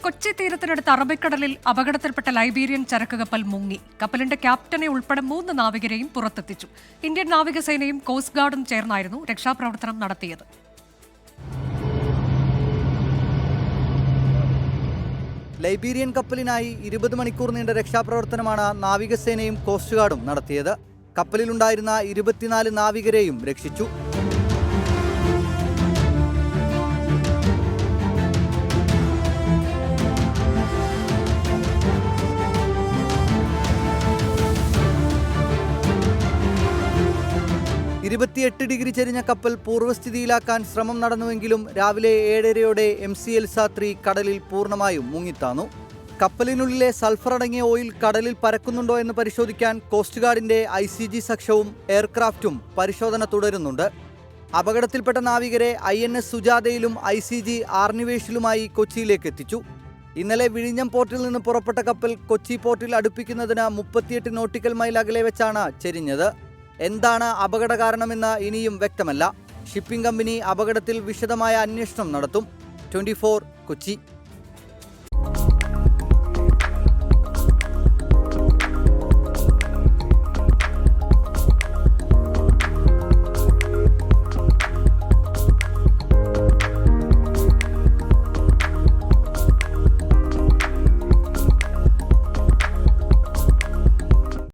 കൊച്ചി തീരത്തിനടുത്ത് അറബിക്കടലിൽ അപകടത്തിൽപ്പെട്ട ലൈബീരിയൻ ചരക്ക് കപ്പൽ മുങ്ങി. കപ്പലിന്റെ ക്യാപ്റ്റനെ ഉൾപ്പെടെ 3 നാവികരെയും പുറത്തെത്തിച്ചു. ഇന്ത്യൻ നാവികസേനയും കോസ്റ്റ് ഗാർഡും ചേർന്നായിരുന്നു രക്ഷാപ്രവർത്തനം നടത്തിയത്. ലൈബീരിയൻ കപ്പലിനായി 20 മണിക്കൂർ നീണ്ട രക്ഷാപ്രവർത്തനമാണ് നാവികസേനയും കോസ്റ്റ് ഗാർഡും നടത്തിയത്. കപ്പലിലുണ്ടായിരുന്ന 24 നാവികരെയും രക്ഷിച്ചു. ഡിഗ്രി ചെരിഞ്ഞ കപ്പൽ പൂർവ്വസ്ഥിതിയിലാക്കാൻ ശ്രമം നടന്നുവെങ്കിലും രാവിലെ 7:30 MC എൽസ 3 കടലിൽ പൂർണ്ണമായും മുങ്ങിത്താന്നു. കപ്പലിനുള്ളിലെ സൾഫർ അടങ്ങിയ ഓയിൽ കടലിൽ പരക്കുന്നുണ്ടോ എന്ന് പരിശോധിക്കാൻ കോസ്റ്റ് ഗാർഡിന്റെ ICG സഖ്യവും എയർക്രാഫ്റ്റും പരിശോധന തുടരുന്നുണ്ട്. അപകടത്തിൽപ്പെട്ട നാവികരെ INS സുജാതയിലും ICG ആർണിവേഷിലുമായി കൊച്ചിയിലേക്ക് എത്തിച്ചു. ഇന്നലെ വിഴിഞ്ഞം പോർട്ടിൽ നിന്ന് പുറപ്പെട്ട കപ്പൽ കൊച്ചി പോർട്ടിൽ അടുപ്പിക്കുന്നതിന് 38 നോട്ടിക്കൽ മൈൽ അകലെ വെച്ചാണ് ചെരിഞ്ഞത്. എന്താണ് അപകട കാരണമെന്ന് ഇനിയും വ്യക്തമല്ല. ഷിപ്പിംഗ് കമ്പനി അപകടത്തിൽ വിശദമായ അന്വേഷണം നടത്തും. 24 കൊച്ചി.